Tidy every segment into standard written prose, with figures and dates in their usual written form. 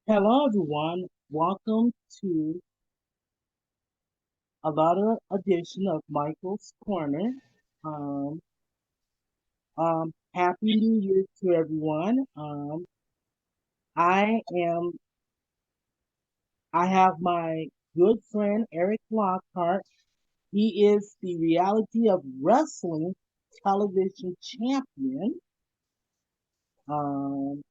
Hello, everyone. Welcome to another edition of Michael's Corner. Um, Happy New Year to everyone. I am. I have my good friend Erik Lockhart. He is the reality of wrestling television champion. Um,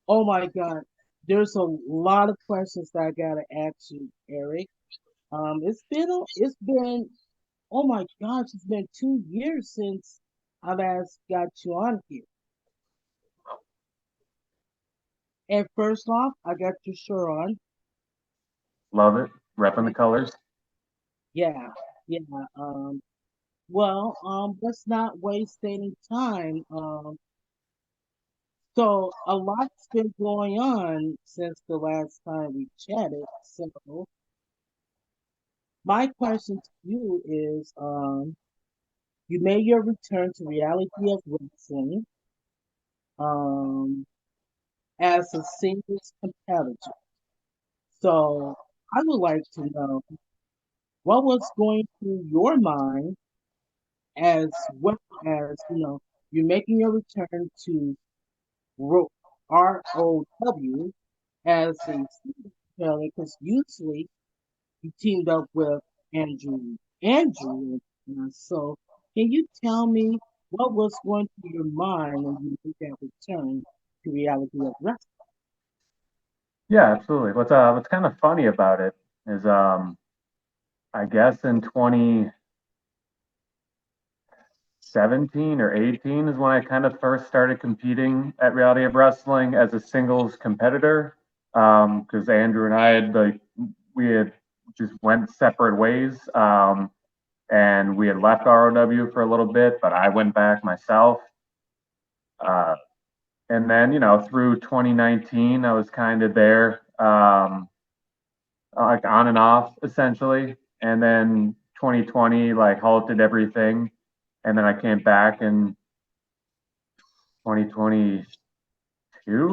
oh my God, there's a lot of questions that I gotta ask you, Erik. It's been oh my gosh, it's been 2 years since I last got you on here. And first off, I got your shirt on. Love it. Repping the colors. Yeah, yeah. Let's not waste any time. So a lot's been going on since the last time we chatted. So my question to you is, you made your return to reality of wrestling, um, as a singles competitor. So I would like to know what was going through your mind as well as, you're making your return to ROW as a singles player, because usually you teamed up with Andrew. So can you tell me what was going through your mind when you made that return to reality of wrestling? Yeah, absolutely. What's kind of funny about it is I guess in 2017 or 18 is when I kind of first started competing at Reality of Wrestling as a singles competitor. Because Andrew and I had we had just went separate ways. And we had left ROW for a little bit, but I went back myself. Uh, and then, through 2019, I was kind of there. Like on and off essentially. And then 2020 like halted everything, and then I came back in 2022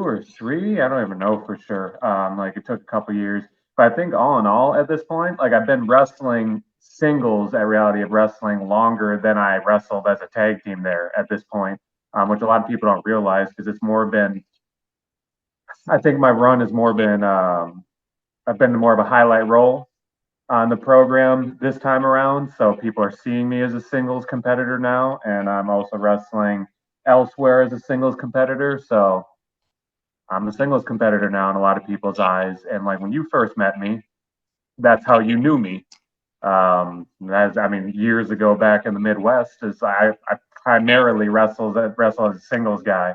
or three. I don't even know for sure. Like it took a couple years, but I think all in all at this point, like I've been wrestling singles at Reality of Wrestling longer than I wrestled as a tag team there at this point, which a lot of people don't realize because it's more been. I think my run has more been. I've been more of a highlight role on the program this time around. So people are seeing me as a singles competitor now, and I'm also wrestling elsewhere as a singles competitor. So I'm a singles competitor now in a lot of people's eyes. And like when you first met me, that's how you knew me. As I mean, years ago back in the Midwest, is I primarily wrestle as a singles guy.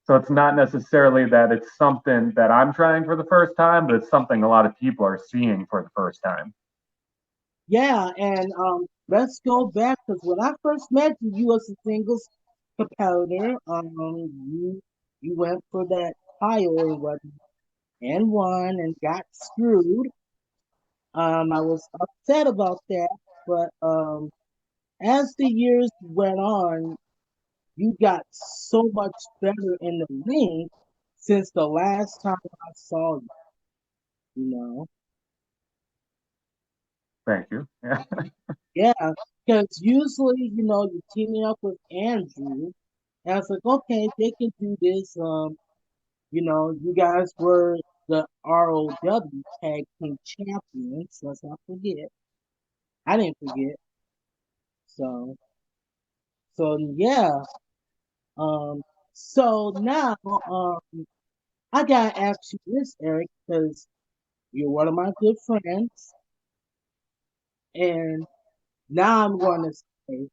So it's not necessarily that it's something that I'm trying for the first time, but it's something a lot of people are seeing for the first time. Yeah, and let's go back because when I first met you, you was a singles competitor. You went for that title and what and won and got screwed. I was upset about that, but as the years went on, you got so much better in the ring since the last time I saw you. You know, Thank you. Yeah. yeah, because usually, you're teaming up with Andrew. And I was like, okay, they can do this. You guys were the ROW Tag Team Champions. Let's not forget. I didn't forget. So, so yeah. Um, so now, I gotta ask you this, Erik, because you're one of my good friends, and now I'm going to say,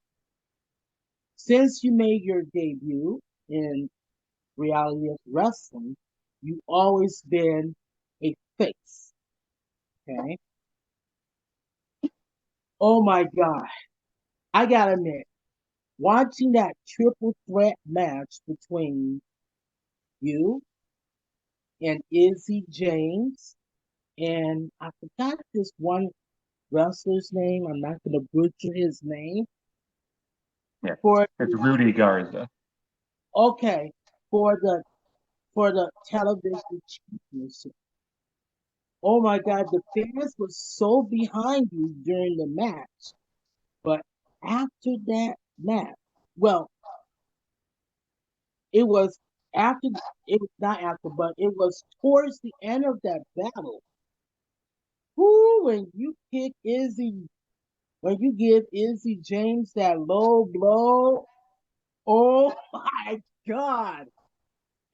since you made your debut in reality of wrestling, you always been a face. Okay. Oh my God. I gotta admit, watching that triple threat match between you and Izzy James, and I forgot this one wrestler's name. I'm not gonna butcher his name. Yeah, For it's Rudy Garza. okay, for the for the television championship. Oh my God, the fans were so behind you during the match. But after that match, well, it was after, it was not after, but it was towards the end of that battle. Who, when you give Izzy James that low blow, oh my God,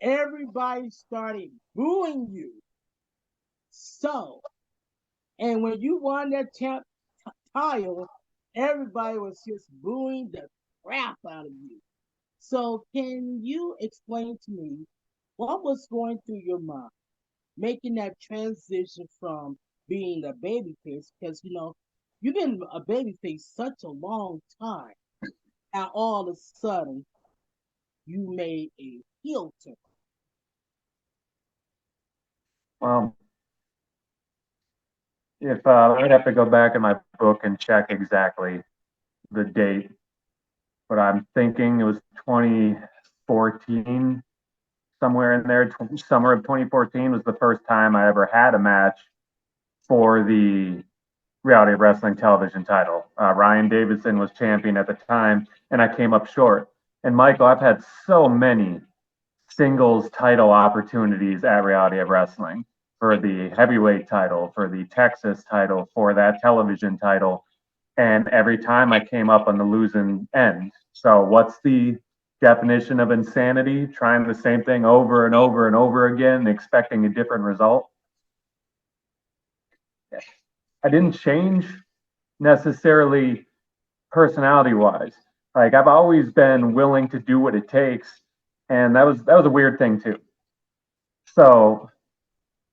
everybody started booing you. So, and when you won that title, everybody was just booing the crap out of you. So, can you explain to me what was going through your mind making that transition from being a babyface? Because, you've been a babyface such a long time, and all of a sudden, you made a heel turn. Well, if I'd have to go back in my book and check exactly the date, but I'm thinking it was 2014, somewhere in there. Summer of 2014 was the first time I ever had a match for the Reality of Wrestling television title. Ryan Davidson was champion at the time, and I came up short. And Michael, I've had so many singles title opportunities at Reality of Wrestling for the heavyweight title, for the Texas title, for that television title. And every time I came up on the losing end. So, what's the definition of insanity? Trying the same thing over and over and over again, expecting a different result. I didn't change necessarily personality wise. Like I've always been willing to do what it takes, and that was a weird thing too. So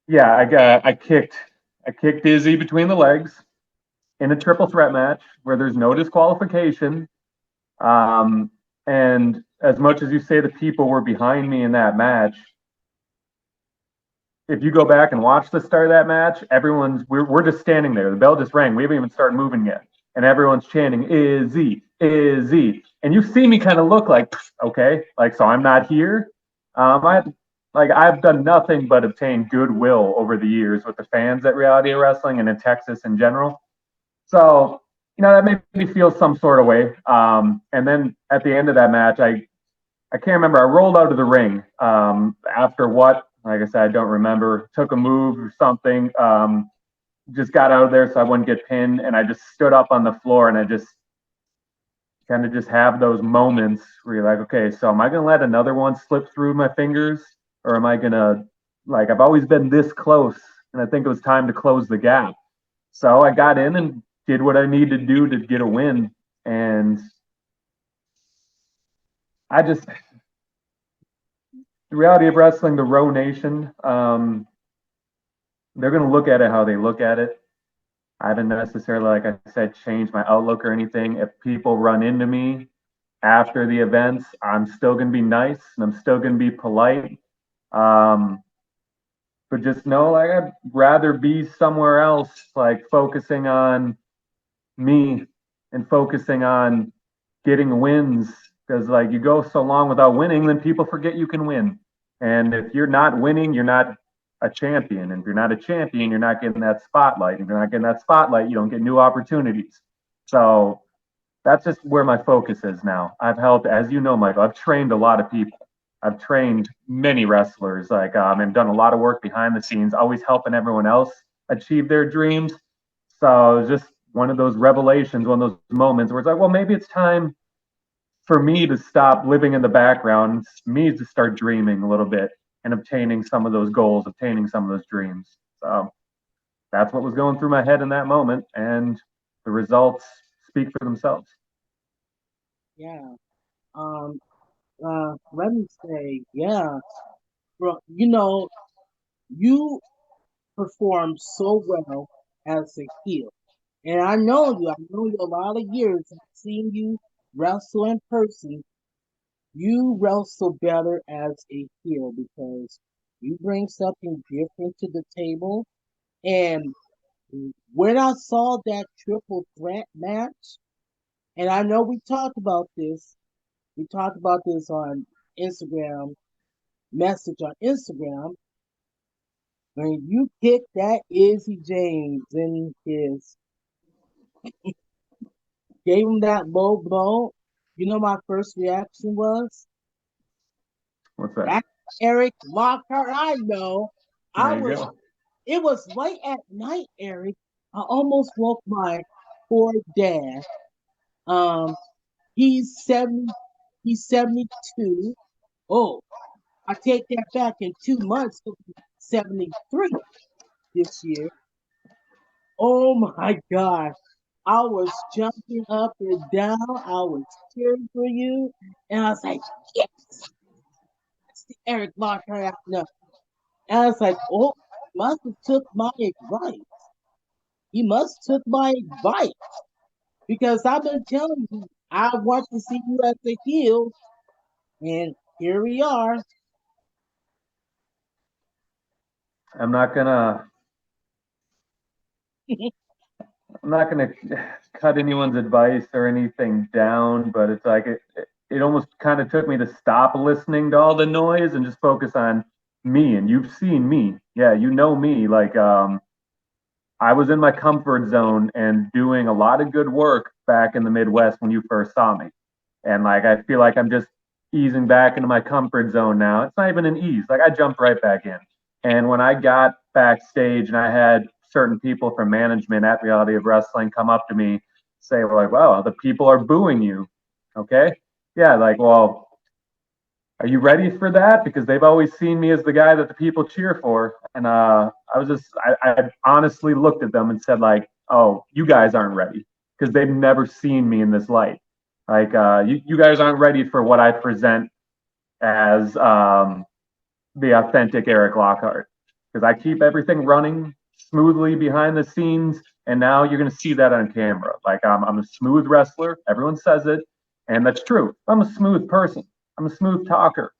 yeah, I kicked Izzy between the legs in a triple threat match where there's no disqualification. Um, and as much as you say the people were behind me in that match, if you go back and watch the start of that match, we're just standing there. The bell just rang. We haven't even started moving yet, and everyone's chanting Izzy, Izzy, and you see me kind of look like okay, like so I'm not here. I like I've done nothing but obtain goodwill over the years with the fans at Reality of Wrestling and in Texas in general. So that made me feel some sort of way. And then at the end of that match, I can't remember. I rolled out of the ring after what, like I said, I don't remember. Took a move or something. Just got out of there so I wouldn't get pinned, and I just stood up on the floor, and I just kind of just have those moments where you're like, okay, so am I gonna let another one slip through my fingers, or am I gonna like I've always been this close, and I think it was time to close the gap. So I got in and did what I needed to do to get a win, and I just the reality of wrestling, the Row Nation, they're going to look at it how they look at it. I haven't necessarily, like I said, changed my outlook or anything. If people run into me after the events, I'm still going to be nice and I'm still going to be polite. Um, but just know, like, I'd rather be somewhere else, like focusing on me and focusing on getting wins. Because, like, you go so long without winning, then people forget you can win. And if you're not winning, you're not a champion. And if you're not a champion, you're not getting that spotlight. If you're not getting that spotlight, you don't get new opportunities. So that's just where my focus is now. I've helped, as you know, Michael, I've trained a lot of people. I've trained many wrestlers, like, and done a lot of work behind the scenes, always helping everyone else achieve their dreams. So it's just one of those revelations, one of those moments where it's like, well, maybe it's time for me to stop living in the background, me to start dreaming a little bit and obtaining some of those goals, obtaining some of those dreams. So that's what was going through my head in that moment, and the results speak for themselves. Yeah. Um, Let me say, yeah, bro, you perform so well as a heel. And I know you a lot of years. I've seen you wrestle in person. You wrestle better as a heel because you bring something different to the table. And when I saw that triple threat match, and I know we talked about this on Instagram message on Instagram when you kicked that Izzy James in his, gave him that low blow. You know, my first reaction was, What's that? that's Erik Lockhart. I know. I There you was, go. it was late at night, Erik. I almost woke my poor dad. Um, he's 70, he's 72. Oh, I take that back. In 2 months, he'll be 73 this year. Oh my gosh. I was jumping up and down. I was cheering for you. And I was like, yes, it's the Erik Lockhart. No. And I was like, oh, he must have took my advice. He must have took my advice. Because I've been telling you, I want to see you at the heel. And here we are. I'm not gonna I'm not gonna cut anyone's advice or anything down, but it's like it almost kind of took me to stop listening to all the noise and just focus on me. And you've seen me, yeah, you know me. Like I was in my comfort zone and doing a lot of good work back in the Midwest when you first saw me. And like I feel like I'm just easing back into my comfort zone now. It's not even an ease. Like I jumped right back in. And when I got backstage and I had certain people from management at Reality of Wrestling come up to me, say like, "Wow, the people are booing you." Okay, yeah, like, well, are you ready for that? Because they've always seen me as the guy that the people cheer for. And I honestly looked at them and said, like, oh, you guys aren't ready because they've never seen me in this light. Like, you guys aren't ready for what I present as the authentic Erik Lockhart. Because I keep everything running smoothly behind the scenes. And now you're going to see that on camera. Like, I'm a smooth wrestler. Everyone says it. And that's true. I'm a smooth person. I'm a smooth talker.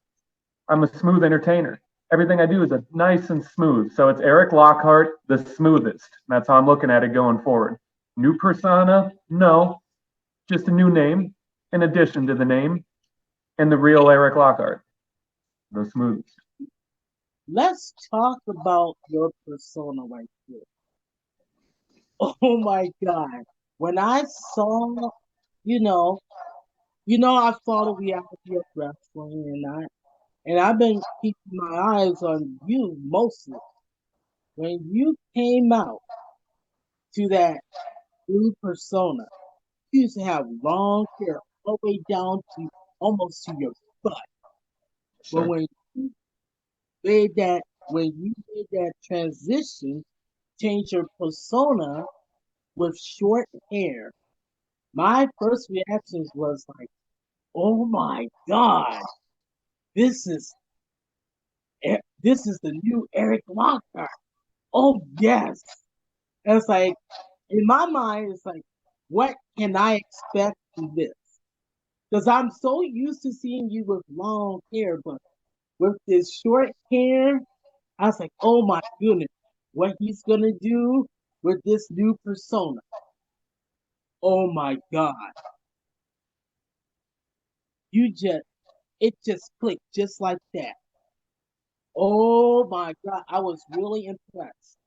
I'm a smooth entertainer. Everything I do is a nice and smooth. So it's Erik Lockhart, the smoothest. That's how I'm looking at it going forward. New persona? No, just a new name in addition to the name and the real Erik Lockhart, the smoothest. Let's talk about your persona right here. Oh my God. When I saw, you know, I follow reality of wrestling, and I've been keeping my eyes on you mostly. When you came out to that new persona, you used to have long hair all the way down to almost to your butt. But Sure. when you made that transition, change your persona with short hair, my first reactions was like, "Oh my God, this is this is the new Erik Lockhart." Oh yes, and it's like in my mind, it's like, what can I expect from this? Because I'm so used to seeing you with long hair, but with this short hair, I was like, oh my goodness, what he's gonna do with this new persona. Oh my God. You just it just clicked just like that. Oh my God. I was really impressed.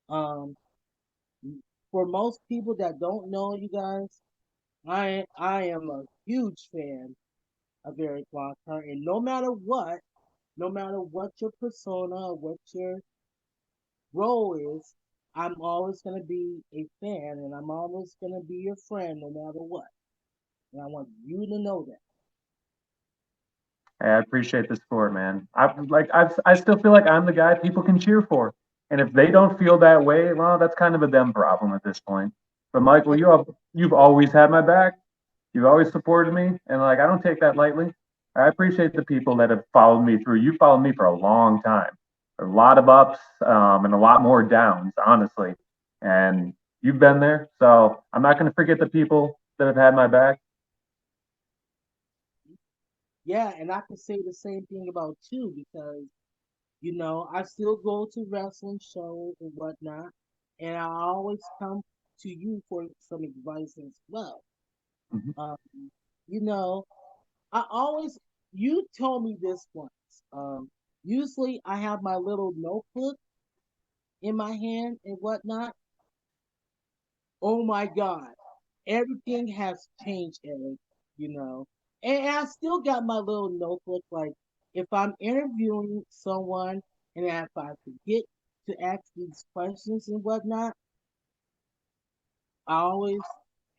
Um for most people that don't know you guys, I am a huge fan of Eric Lockhart, and no matter what your persona or what your role is, I'm always gonna be a fan and I'm always gonna be your friend no matter what. And I want you to know that. Hey, I appreciate the support, man. I still feel like I'm the guy people can cheer for. And if they don't feel that way, well, that's kind of a them problem at this point. But Michael, you've always had my back. You've always supported me, and like I don't take that lightly. I appreciate the people that have followed me through. You followed me for a long time, a lot of ups and a lot more downs, honestly. And you've been there, so I'm not going to forget the people that have had my back. Yeah, and I can say the same thing about you because, I still go to wrestling shows and whatnot, and I always come to you for some advice as well. Mhm. Um, you know, I always, you told me this once. Usually I have my little notebook in my hand and whatnot. Oh my God. Everything has changed, Eric, you know. And I still got my little notebook. Like, if I'm interviewing someone and if I forget to ask these questions and whatnot, I always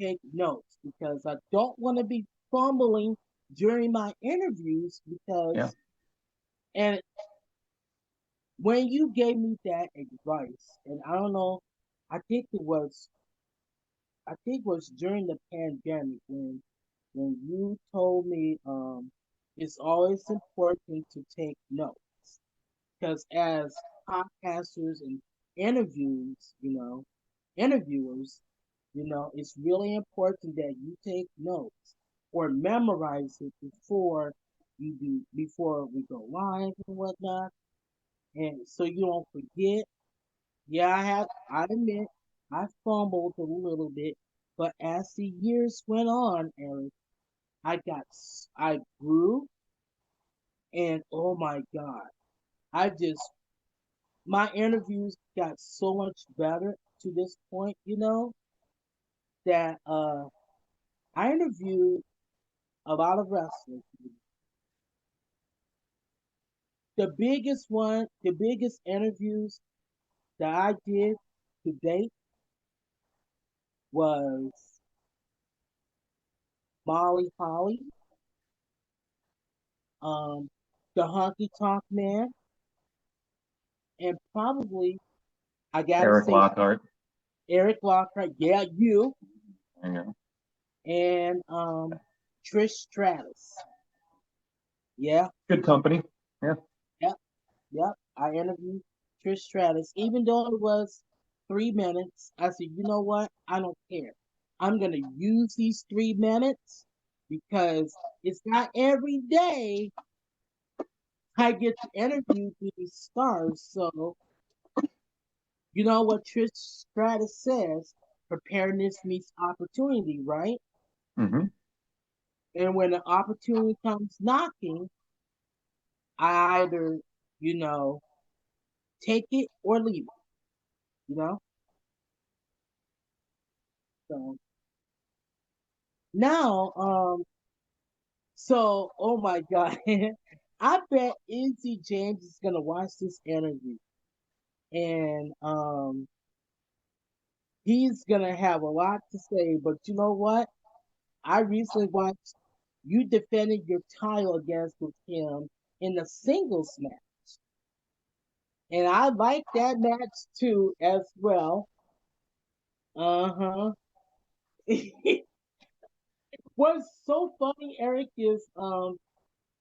take notes because I don't want to be fumbling during my interviews Yeah. because, and when you gave me that advice, and I don't know, I think it was, I think it was during the pandemic when you told me it's always important to take notes because as podcasters and interviews, interviewers, it's really important that you take notes or memorize it before we go live and whatnot, and so you don't forget. Yeah, I admit I fumbled a little bit, but as the years went on, Eric, I grew, and oh my God, I just, my interviews got so much better to this point, that I interviewed a lot of wrestlers. The biggest interviews that I did to date was Molly Holly, um, the Honky Tonk Man, and probably I gotta Erik say Lockhart. Eric Lockhart, yeah, you, Yeah. and Trish Stratus. Yeah, Good company. Yeah. yep, yep. I interviewed Trish Stratus, even though it was 3 minutes. I said, you know what? I don't care. I'm gonna use these 3 minutes because it's not every day I get to interview these stars. So you know what Trish Stratus says: preparedness meets opportunity, right? Mm-hmm. And when the opportunity comes knocking, I either, you know, take it or leave it, you know? So now, oh my God, I bet NC James is gonna watch this interview and he's gonna have a lot to say, but you know what? I recently watched you defending your title against with him in the singles match. And I like that match too as well. Uh-huh. What's so funny, Eric, is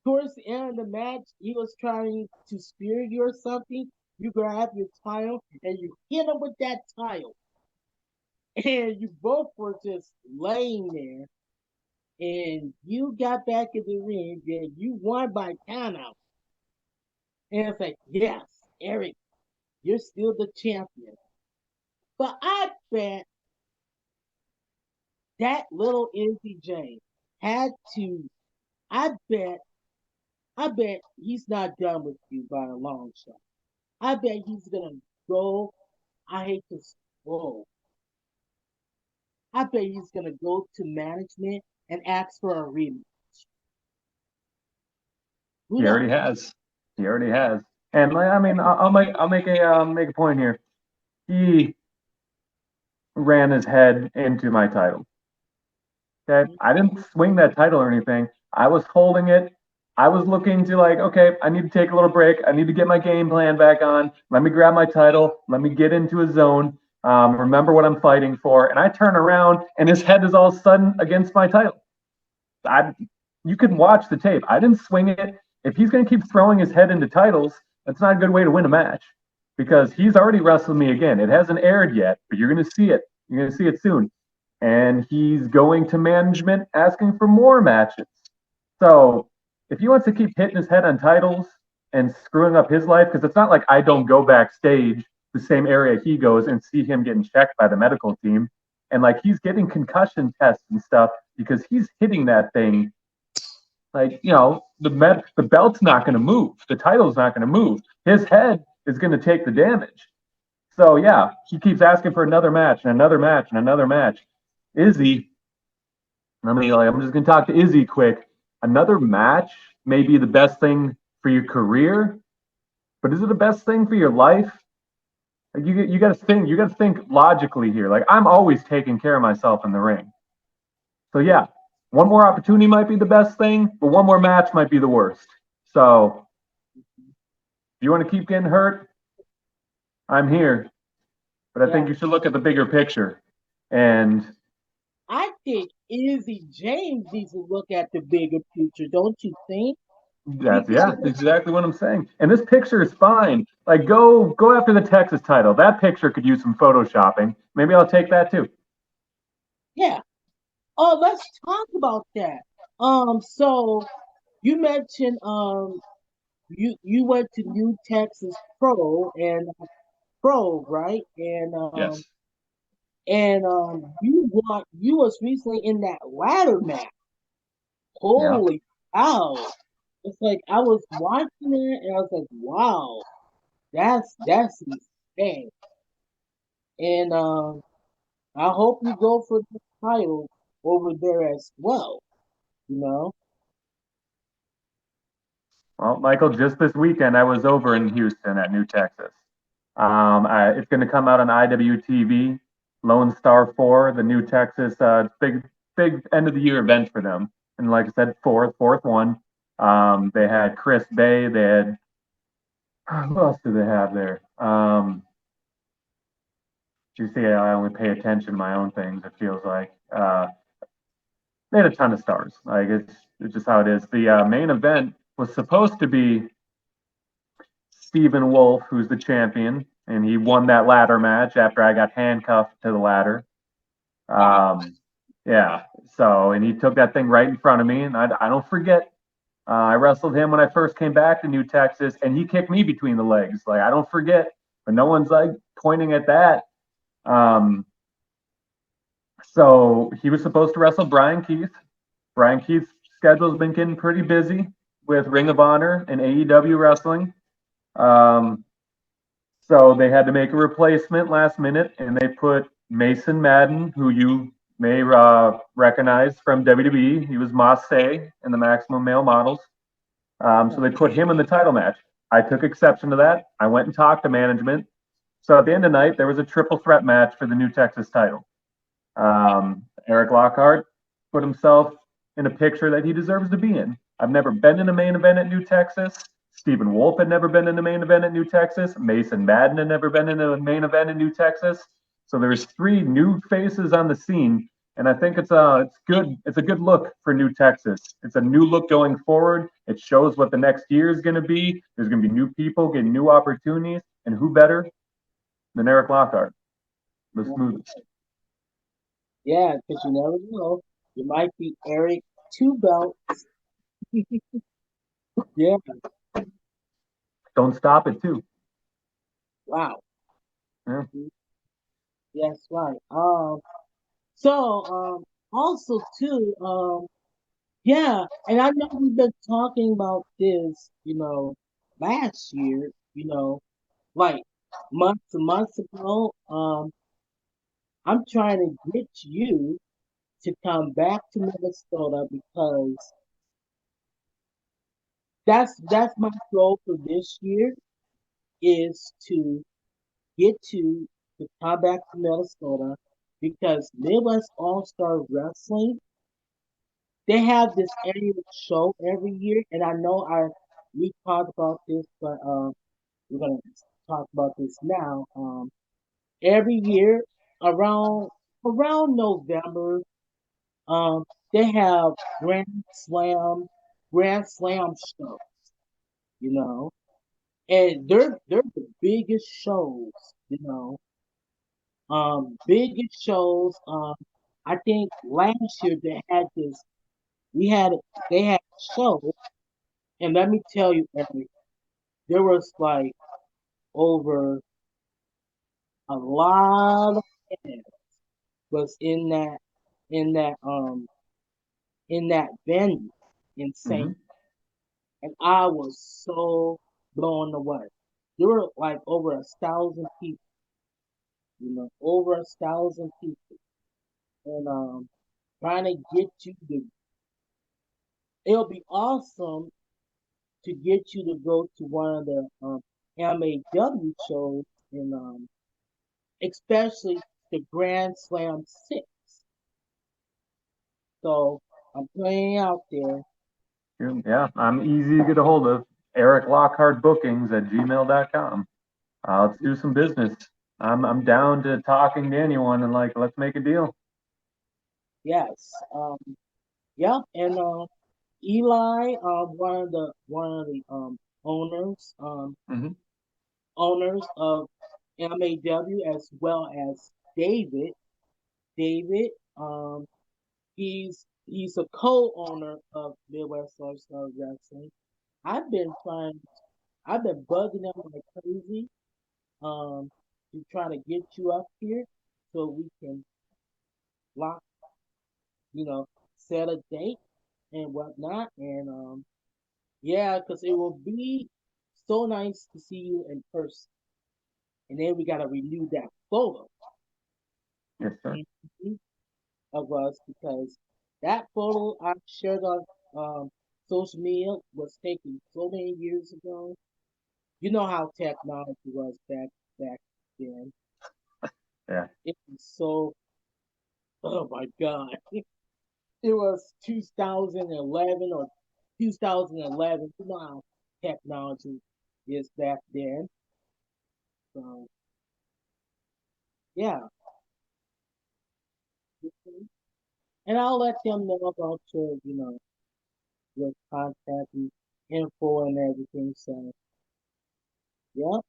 towards the end of the match, he was trying to spear you or something. You grab your tile and you hit him with that tile. And you both were just laying there. And you got back in the ring and you won by countout. And it's like, yes, Eric, you're still the champion. But I bet that little Izzy James had to, I bet, I bet he's not done with you by a long shot. I bet he's gonna go. I hate to. Whoa. I bet he's gonna go to management and ask for a rematch. Who He already knows? has. He already has. And like, I mean, I'll make a point here. He ran his head into my title. Okay. I didn't swing that title or anything. I was holding it. I was looking to like, okay, I need to take a little break. I need to get my game plan back on. Let me grab my title. Let me get into a zone. Remember what I'm fighting for. And I turn around and his head is all of a sudden against my title. I, you can watch the tape. I didn't swing it. If he's going to keep throwing his head into titles, that's not a good way to win a match because he's already wrestled me again. It hasn't aired yet, but you're going to see it. You're going to see it soon. And he's going to management asking for more matches. So if he wants to keep hitting his head on titles and screwing up his life, because it's not like I don't go backstage the same area he goes and see him getting checked by the medical team. And like he's getting concussion tests and stuff because he's hitting that thing Like, the belt's not going to move. The title's not going to move. His head is going to take the damage. So yeah, he keeps asking for another match and another match and another match. Izzy, I'm just going to talk to Izzy quick. Another match may be the best thing for your career, but is it the best thing for your life? Like you got to think. You got to think logically here. Like I'm always taking care of myself in the ring. So yeah, one more opportunity might be the best thing, but one more match might be the worst. So if you want to keep getting hurt, I'm here. But I Yeah, think you should look at the bigger picture. And I think Izzy James needs to look at the bigger picture, don't you think? that's Because yeah, exactly what I'm saying. And this picture is fine. Like go after the Texas title. That picture could use some photoshopping. Maybe I'll take that too. yeah. Oh, let's talk about that. So you mentioned you went to New Texas Pro and Pro, right? Yes. You was recently in that ladder match. Yeah. Holy cow! It's like I was watching it and I was like, wow, that's insane. And I hope you go for the title over there as well. You know? Well, Michael, just this weekend I was over in Houston at New Texas. It's going to come out on IWTV, Lone Star 4, the New Texas big end of the year event for them. And like I said, fourth one. They had Chris Bay. They had who else do they have there? You see, I only pay attention to my own things. It feels like they had a ton of stars. Like it's just how it is. The main event was supposed to be Stephen Wolf, who's the champion, and he won that ladder match after I got handcuffed to the ladder. Wow. Yeah, so and he took that thing right in front of me, and I don't forget. I wrestled him when I first came back to New Texas, and he kicked me between the legs. Like I don't forget, but no one's like pointing at that. Um, so he was supposed to wrestle Brian Keith. Brian Keith's schedule's been getting pretty busy with Ring of Honor and AEW wrestling. Um, So they had to make a replacement last minute, and they put Mason Madden, who you may recognize from WWE. He was Massey in the Maximum Male Models. So they put him in the title match. I took exception to that. I went and talked to management. So at the end of the night, there was a triple threat match for the new Texas title. Erik Lockhart put himself in a picture that he deserves to be in. I've never been in a main event at New Texas. Stephen Wolf had never been in the main event at New Texas. Mason Madden had never been in a main event in New Texas. So there's three new faces on the scene, and I think it's good. It's a good look for New Texas. It's a new look going forward. It shows what the next year is going to be. There's going to be new people getting new opportunities, and who better than Erik Lockhart, the smoothest. Yeah, because you never know. You might be Erik two belt. Yeah, Don't stop it too. wow. Yeah. Yes, right. So also too, yeah, and I know we've been talking about this, last year, like months ago. I'm trying to get you to come back to Minnesota because that's my goal for this year is to get you to come back to Minnesota because Midwest All Star Wrestling they have this annual show every year, and I know we talked about this, but we're gonna talk about this now. Every year around around November, um, they have Grand Slam shows, you know, and they're the biggest shows, biggest shows. I think last year we had they had a show, and let me tell you, Erik, there was like over a lot of fans was in that in that venue. insane. Hmm. And I was so blown away. There were like over 1,000 people, over 1,000 people. And trying to get you to, it'll be awesome to get you to go to one of the MAW shows, and especially the Grand Slam 6. So I'm putting it out there. Yeah, I'm easy to get a hold of. Erik Lockhart bookings at gmail.com. Let's do some business. I'm down to talking to anyone and like let's make a deal. Yes. Yeah, and Eli, one of the owners, Hmm. owners of MAW, as well as David. David, he's a co-owner of Midwest Lifestyle Wrestling. I've been trying, I've been bugging them like crazy, to try to get you up here so we can lock, you know, set a date and whatnot. And yeah, because it will be so nice to see you in person. And then we gotta renew that photo, Yes, sir. mhm, of us, because that photo I shared on social media was taken so many years ago. You know how technology was back then. Yeah. It was so, oh my god. It was 2011 or 2011. You know how technology is back then. So yeah. Mhm. And I'll let them know about your contact and info and everything. So yeah.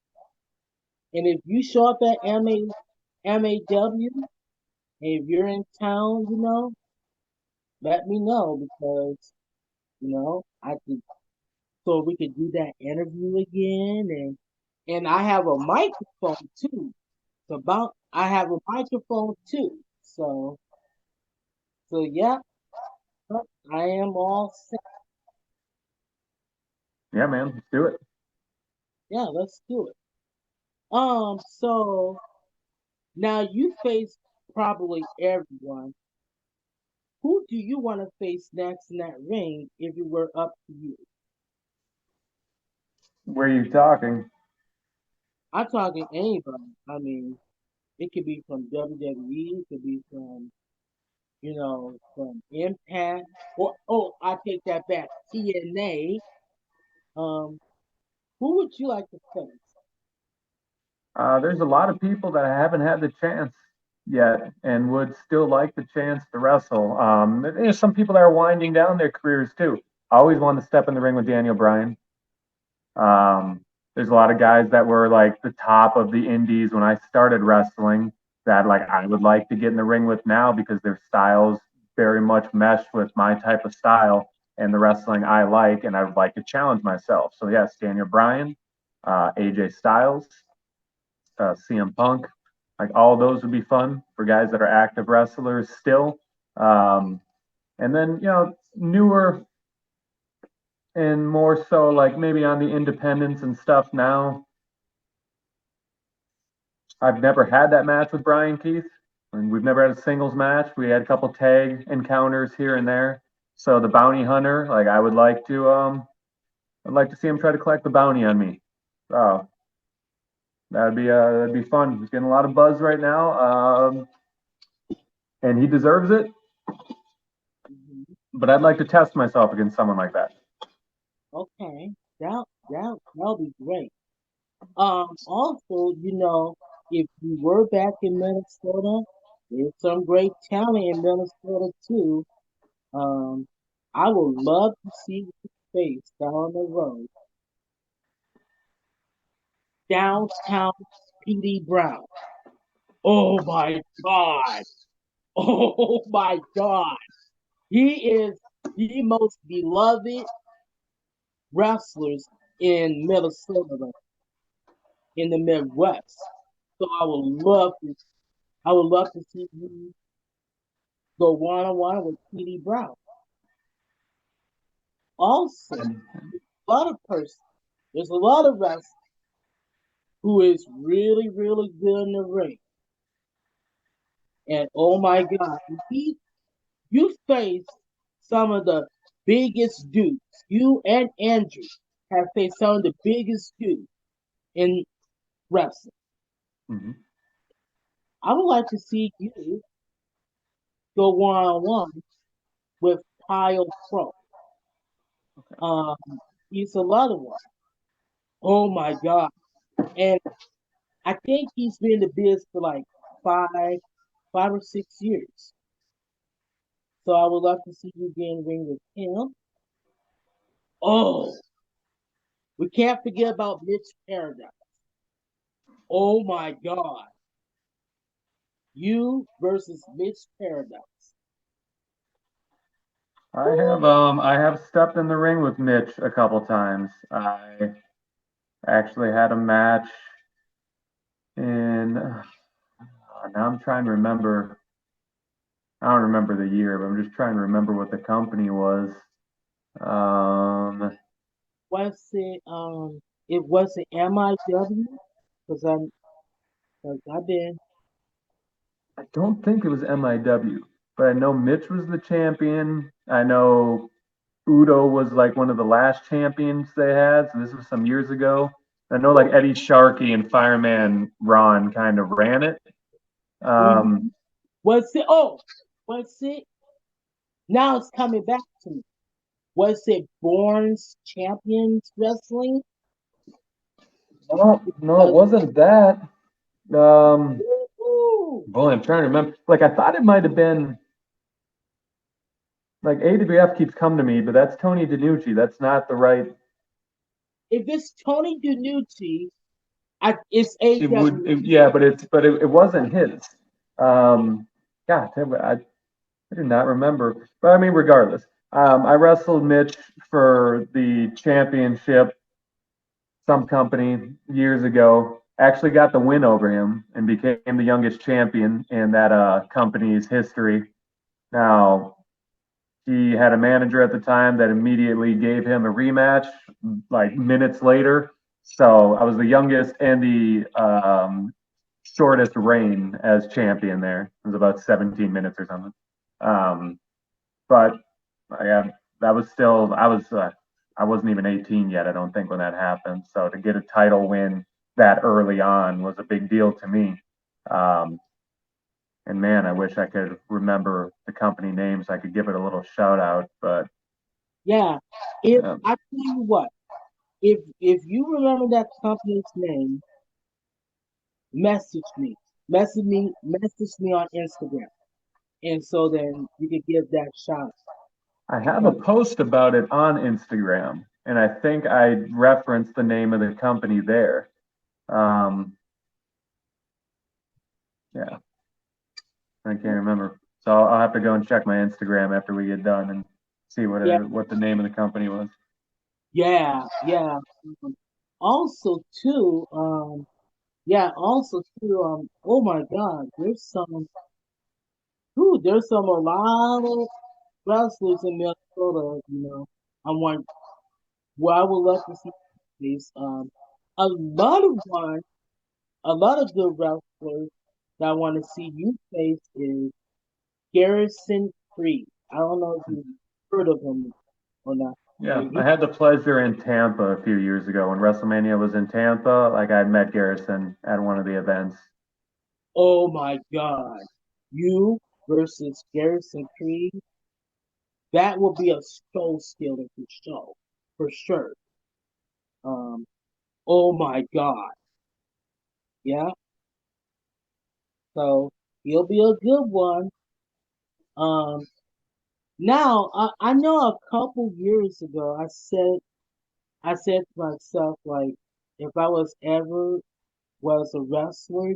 And if you show up at MAW, and if you're in town, let me know, because I could, so we could do that interview again. And I have a microphone too. I have a microphone too. So yeah, I am all set. Yeah, man. Let's do it. Yeah, let's do it. So now you face probably everyone. Who do you want to face next in that ring if it were up to you? Where are you talking? I'm talking anybody. I mean, it could be from WWE, it could be from Impact, or oh, I take that back, TNA. Um, who would you like to face? There's a lot of people that haven't had the chance yet and would still like the chance to wrestle. There's some people that are winding down their careers too. I always wanted to step in the ring with Daniel Bryan. Um, there's a lot of guys that were like the top of the indies when I started wrestling that like I would like to get in the ring with now because their styles very much mesh with my type of style and the wrestling I like, and I would like to challenge myself. So yes, Daniel Bryan, AJ Styles, CM Punk, like all those would be fun for guys that are active wrestlers still. Um, and then newer and more so like maybe on the independents and stuff now. I've never had that match with Brian Keith, and we've never had a singles match. We had a couple tag encounters here and there. So the bounty hunter, like I'd like to see him try to collect the bounty on me. So that'd be fun. He's getting a lot of buzz right now, and he deserves it. Mhm. But I'd like to test myself against someone like that. Okay, that'll be great. Also, if you were back in Minnesota, there's some great talent in Minnesota too. Um, I would love to see your face down the road, downtown PD Brown. Oh my God! Oh my God! He is the most beloved wrestlers in Minnesota, in the Midwest. So I would love to see you go one on one with PD Brown. Also, And a lot of person, there's a lot of wrestlers who is really, really good in the ring. And oh my God, you face some of the biggest dudes. You and Andrew have faced some of the biggest dudes in wrestling. mhm, I would like to see you go one on one with Kyle Pro. okay. Um, he's a lot of one. Oh my God. And I think he's been in the biz for like five, 5 or 6 years. So I would love to see you get in the ring with him. Oh, we can't forget about Mitch Paradise. Oh my God. You versus Mitch Paradise. I have stepped in the ring with Mitch a couple times. I actually had a match in now I'm trying to remember. I don't remember the year, but I'm just trying to remember what the company was. Um, Was it was it MIW? Because I've been I don't think it was MIW, but I know Mitch was the champion. I know Udo was like one of the last champions they had. So this was some years ago. I know like Eddie Sharkey and Fireman Ron kind of ran it. Um, mhm. Was it now it's coming back to me. Was it Born's Champions Wrestling? no, no, it Because wasn't that. Um, ooh, boy, I'm trying to remember. Like I thought it might have been like AWF keeps coming to me, but that's Tony DiNucci. That's not the right. if it's Tony DiNucci, it's It would, AW. yeah, but it wasn't his. Um, God, I do not remember. But I mean, regardless, I wrestled Mitch for the championship, some company years ago. Actually, got the win over him and became the youngest champion in that company's history. Now, he had a manager at the time that immediately gave him a rematch like minutes later. So I was the youngest and the shortest reign as champion there. It was about 17 minutes or something. Um, but yeah, that was still I wasn't even 18 yet. I don't think when that happened. So to get a title win that early on was a big deal to me. Um, and man, I wish I could remember the company names. I could give it a little shout out, but Yeah. If uh, I tell you what, if you remember that company's name, message me. Message me on Instagram. And so then you can give that shot. I have a Because post about it on Instagram, and I think I referenced the name of the company there. Um, yeah, I can't remember. So I'll have to go and check my Instagram after we get done and see yeah, what the name of the company was. yeah. Um, also too, yeah, also too, oh my God, there's some a lot of wrestlers in Minnesota, I want well, I would love to see these. A lot of one, a lot of good wrestlers that I want to see you face is Garrison Creed. I don't know if you've heard of him or not. Yeah, And I he, had the pleasure in Tampa a few years ago when WrestleMania was in Tampa. Like I met Garrison at one of the events. oh my God, you versus Garrison Creed, that will be a show stealer for sure. Um, oh my God, yeah. So he'll be a good one. Um, Now, I know a couple years ago, I said to myself, like, if I was a wrestler,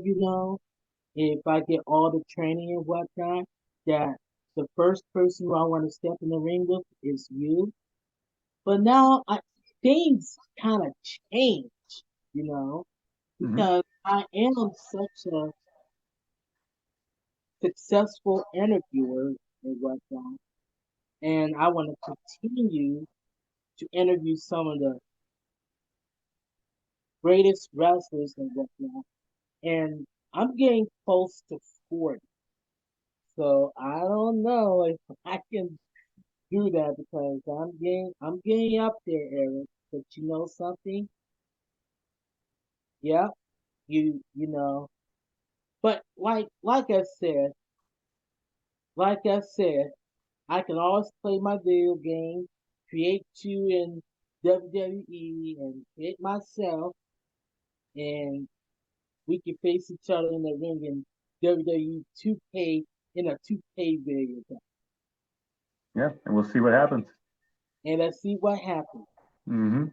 if I get all the training and whatnot, that the first person who I want to step in the ring with is you. But now things kind of change, you know, Hmm. because I am such a successful interviewer and whatnot, and I want to continue to interview some of the greatest wrestlers and whatnot. And I'm getting close to 40. So I don't know if I can do that because I'm getting up there, Eric. But you know something? Yeah, you know. But like I said, I can always play my video game, create you in WWE and create myself, and we can face each other in the ring in WWE 2K in a 2K video game. Yeah, and we'll see what happens. And let's see what happens. Hmm.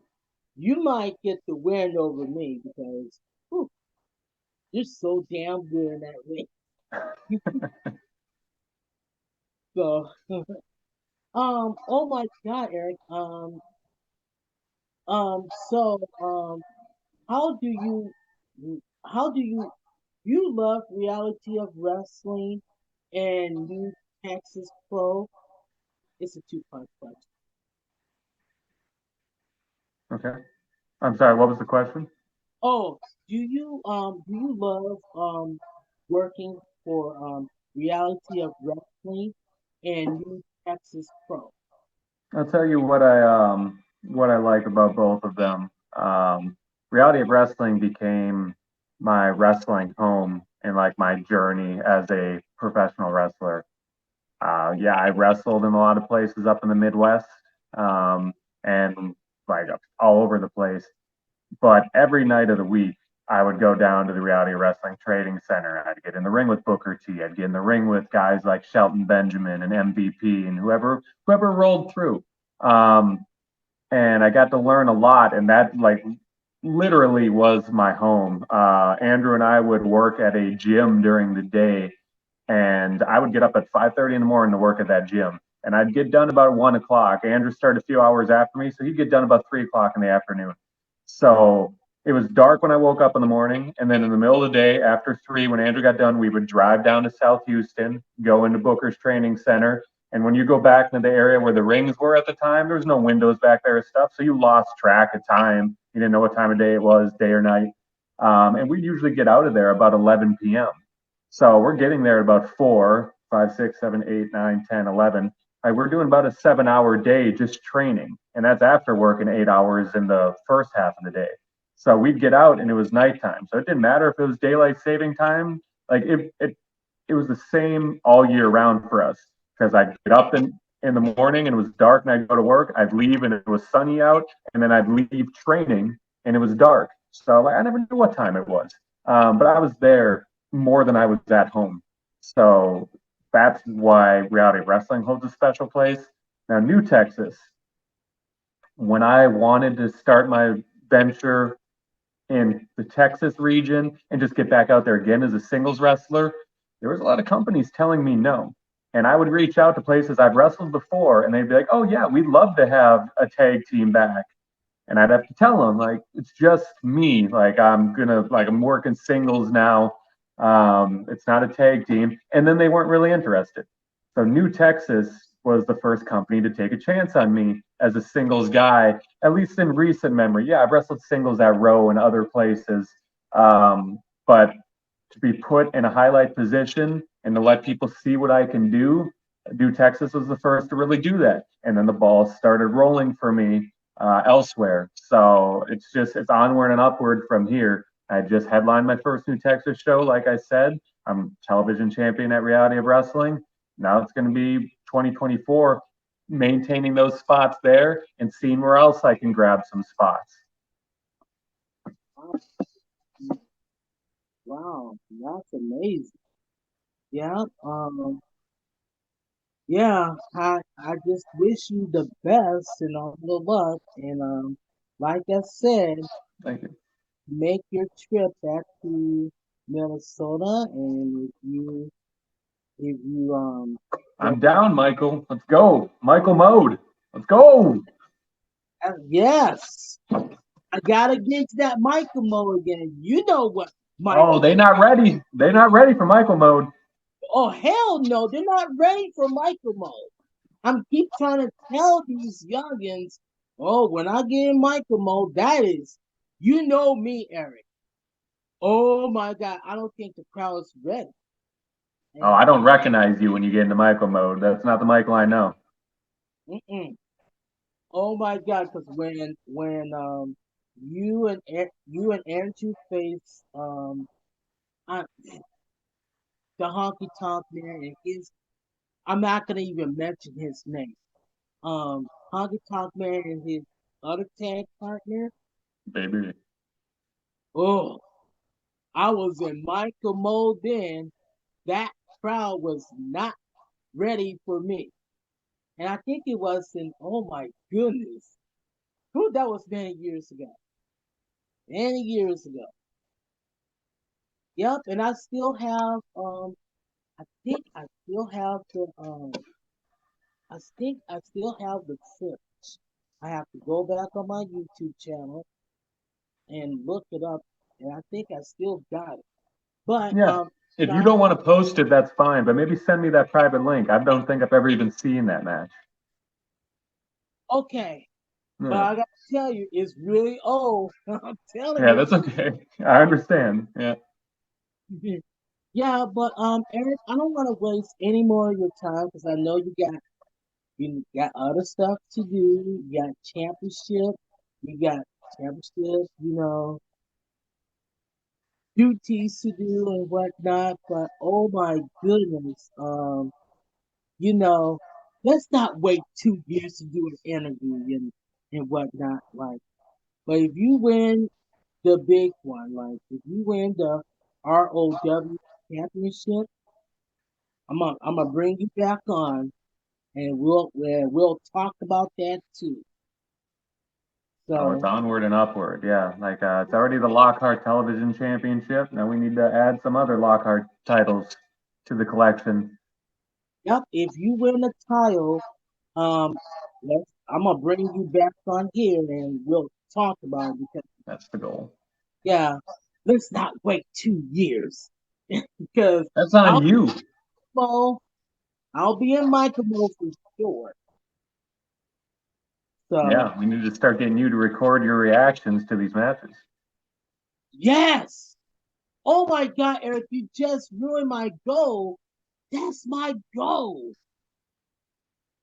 You might get the win over me because whew, you're so damn good in that ring. So, oh my God, Eric. So, how do you, how do you love reality of wrestling and new Texas Pro? It's a two-part question. Okay. I'm sorry, what was the question? Oh, do you love working for reality of wrestling and new Texas Pro? I'll tell you what I like about both of them. Reality of wrestling became my wrestling home and like my journey as a professional wrestler. Yeah, I wrestled in a lot of places up in the Midwest, and like all over the place. But every night of the week, I would go down to the Reality Wrestling Trading Center. I'd get in the ring with Booker T. I'd get in the ring with guys like Shelton Benjamin and MVP and whoever rolled through. Um, and I got to learn a lot, and that like literally was my home. Andrew and I would work at a gym during the day, and I would get up at 5:30 in the morning to work at that gym. And I'd get done about 1 o'clock. Andrew started a few hours after me, so he'd get done about 3 o'clock in the afternoon. So it was dark when I woke up in the morning, and then in the middle of the day, after three, when Andrew got done, we would drive down to South Houston, go into Booker's Training Center. And when you go back into the area where the rings were at the time, there was no windows back there and stuff, so you lost track of time. You didn't know what time of day it was, day or night. And we usually get out of there about 11 p.m. So we're getting there at about 4, 5, 6, 7, 8, 9, 10, 11. Like we're doing about a 7 hour day just training. And that's after working 8 hours in the first half of the day. So we'd get out and it was nighttime. So it didn't matter if it was daylight saving time. Like it was the same all year round for us because I'd get up in the morning and it was dark and I'd go to work. I'd leave and it was sunny out. And then I'd leave training and it was dark. So like I never knew what time it was. But I was there more than I was at home. So that's why reality wrestling holds a special place. Now, New Texas, when I wanted to start my venture in the Texas region and just get back out there again as a singles wrestler, there was a lot of companies telling me no. And I would reach out to places I've wrestled before and they'd be like, oh, yeah, we'd love to have a tag team back. And I'd have to tell them, like, it's just me. Like, I'm working singles now. It's not a tag team. And then they weren't really interested. So New Texas was the first company to take a chance on me as a singles guy, at least in recent memory. Yeah, I've wrestled singles at Row and other places. But to be put in a highlight position and to let people see what I can do, New Texas was the first to really do that. And then the ball started rolling for me elsewhere. So it's onward and upward from here. I just headlined my first New Texas show, like I said. I'm television champion at Reality of Wrestling. Now it's going to be 2024, maintaining those spots there and seeing where else I can grab some spots. Wow, that's amazing. Yeah, yeah. I just wish you the best and all the luck. And like I said, Thank you. make your trip back to Minnesota, and if you I'm down, Michael. Let's go. Michael Mode. Let's go. yes, I gotta get to that Michael Mo again. You know what Oh, Michael? they not ready. They're not ready for Michael Mode. Oh hell no, they're not ready for Michael Mo. I'm keep trying to tell these youngins Oh, when I get in Michael mode, that is, you know me, Eric. Oh my God, I don't think the crowd is ready. Oh, And I don't recognize you when you get into Michael mode. That's not the Michael I know. mm-mm. Oh my God, because when you and Andrew face I, the honky tonk man and his, I'm not gonna even mention his name. Honky tonk man and his other tag partner. Baby. Oh, I was in Michael mode then. That crowd was not ready for me. And I think it was in, oh my goodness. Who, that was many years ago. Many years ago. Yep, and I still have I think I still have I still have the footage. I have to go back on my YouTube channel and look it up, and I think I still got it. But Yeah. If you not don't want to post it, that's fine. But maybe send me that private link. I don't think I've ever even seen that match. okay. But Yeah. I gotta tell you, it's really old. I'm telling Yeah, you. that's okay. I understand. Yeah. Yeah, but Eric, I don't want to waste any more of your time because I know you got other stuff to do. You got you got championship, duties to do and whatnot. But oh my goodness, you know, let's not wait 2 years to do an interview and whatnot. Like, but if you win the big one, like if you win the ROW championship, I'm gonna bring you back on and we'll talk about that too. Oh, it's So, onward and upward. Yeah. Like it's already the Lockhart Television Championship. Now we need to add some other Lockhart titles to the collection. yep, if you win the title, um, I'm gonna bring you back on here and we'll talk about it because That's the goal. yeah, let's not wait 2 years because That's I'll on you. well, I'll be in Michael mode for sure. So Yeah, we need to start getting you to record your reactions to these matches. yes. Oh my God, Eric, you just ruined my goal. That's my goal.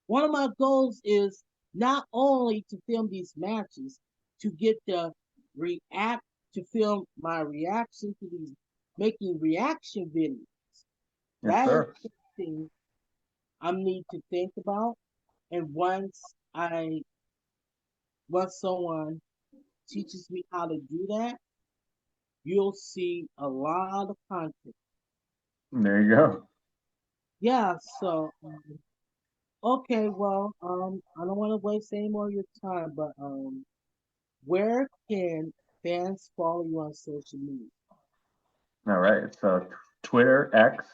One of my goals is not only to film these matches, to get the react to film my reaction to these, making reaction videos. Yes, That is sir. something I need to think about. And once someone teaches me how to do that, you'll see a lot of content. There you go. Yeah, so okay, well, I don't want to waste any more of your time, but where can fans follow you on social media? All right. So Twitter X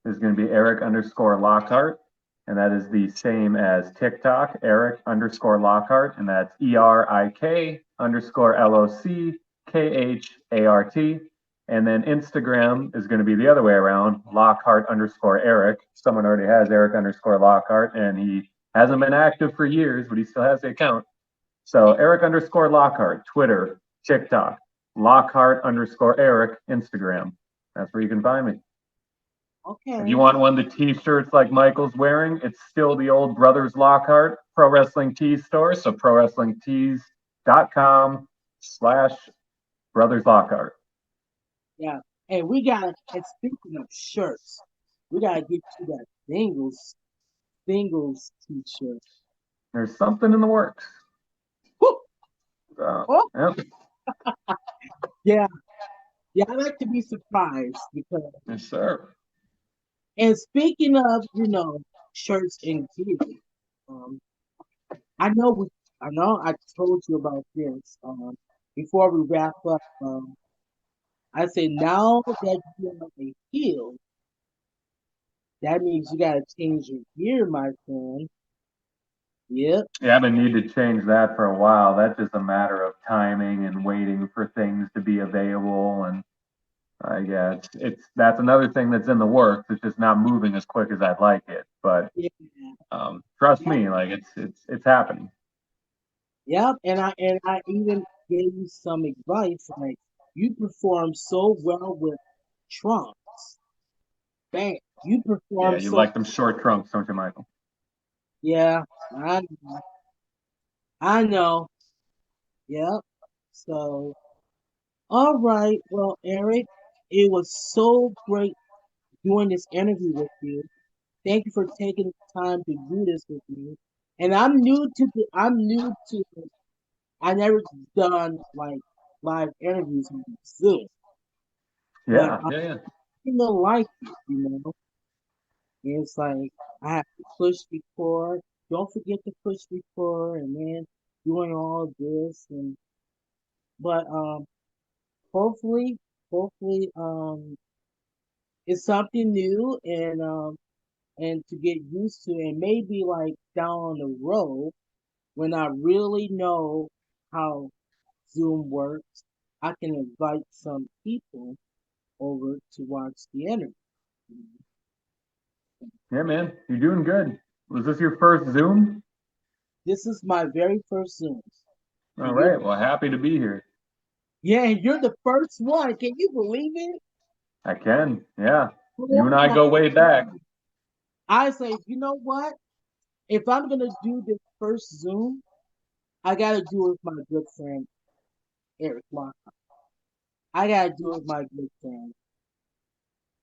is going to be Erik underscore Lockhart. And that is the same as TikTok, Erik underscore Lockhart. And that's ERIK underscore LOCKHART. And then Instagram is going to be the other way around, Lockhart underscore Erik. Someone already has Erik underscore Lockhart, and he hasn't been active for years, but he still has the account. So Erik underscore Lockhart, Twitter, TikTok, Lockhart underscore Erik, Instagram. That's where you can find me. If you Okay, want one of the t-shirts like Michael's wearing, it's still the old Brothers Lockhart Pro Wrestling Tees store. So prowrestlingtees.com/Brothers Lockhart. yeah. And speaking of shirts, we gotta get you that singles t-shirt. There's something in the works. Woo! Oh, Yeah, yeah, yeah. I like to be surprised because, yes, sir. and speaking of, shirts and gear, um, I know we, I know I told you about this. Before we wrap up, I say now that you are a heel, that means you gotta change your gear, my friend. Yep. Yeah, I've been needing to change that for a while. That's just a matter of timing and waiting for things to be available. And yeah, it's that's another thing that's in the works. It's just not moving as quick as I'd like it. But Yeah. trust Yeah. me, like it's happening. Yep, and I even gave you some advice. Like you perform so well with trunks. Bam, you Yeah, perform you so. like them short trunks, don't you, Michael? Yeah, I I know. Yep. So, all right. Well, Eric, it was so great doing this interview with you. Thank you for taking the time to do this with me. And I'm new to I never done like live interviews on Zoom, but Yeah, I yeah, yeah. really like it, you know. And it's like I have to push record. Don't forget to push record and then doing all this and but hopefully hopefully it's something new and to get used to and maybe like down the road when I really know how Zoom works, I can invite some people over to watch the interview. Yeah, man, you're doing good. Was this your first Zoom? This is my very first Zoom, All and you're right, well, happy to be here. yeah, and you're the first one. Can you believe it? I can, yeah. You Oh and I my go way back. God. I say, you know what? If I'm gonna do this first Zoom, I gotta do it with my good friend Erik Lockhart. I gotta do it with my good friend,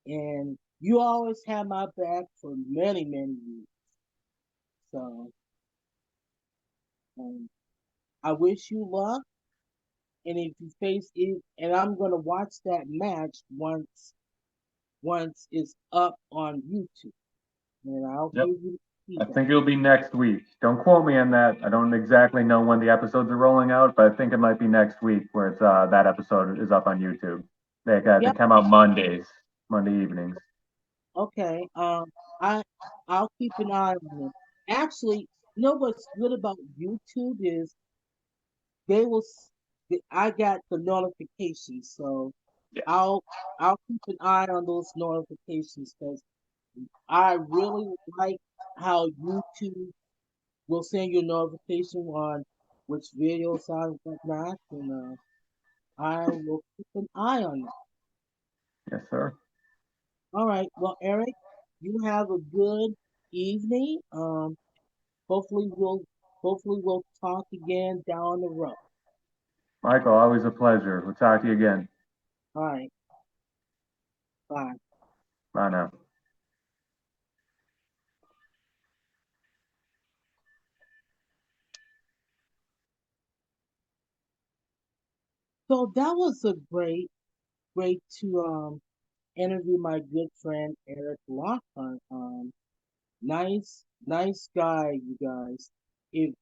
and you always had my back for many many years. So um, I wish you luck. And if you face it, and I'm gonna watch that match once it's up on YouTube, and I'll Yep. give you the I feedback. think it'll be next week. Don't quote me on that. I don't exactly know when the episodes are rolling out, but I think it might be next week where it's that episode is up on YouTube. They Yep. come out Mondays, Monday evenings. Okay. I I'll keep an eye on it. Actually, you know what's good about YouTube is they will. I got the notifications, so Yeah. I'll I'll keep an eye on those notifications because I really like how YouTube will send you a notification on which videos I whatnot, and I will keep an eye on that. Yes, sir. All right. Well, Eric, you have a good evening. Hopefully we'll hopefully we'll talk again down the road. Michael, always a pleasure. We'll talk to you again. All right. Bye. Bye now. So that was a great to interview my good friend Eric Lockhart. Nice guy, you guys. If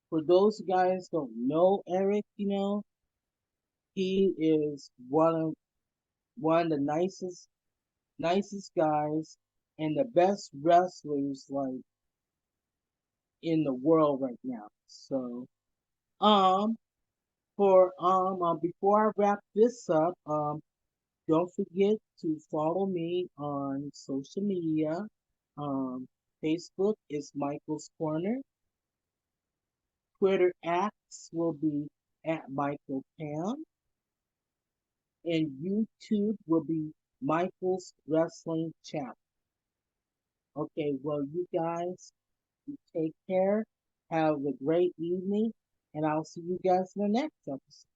for those guys don't know Eric, he is one of the nicest guys and the best wrestlers like in the world right now. So um before I wrap this up, don't forget to follow me on social media. Um Facebook is Michael's Corner. Twitter X will be at Michael Pam, and YouTube will be Michael's Wrestling Channel. Okay, well, you guys, you take care. Have a great evening, and I'll see you guys in the next episode.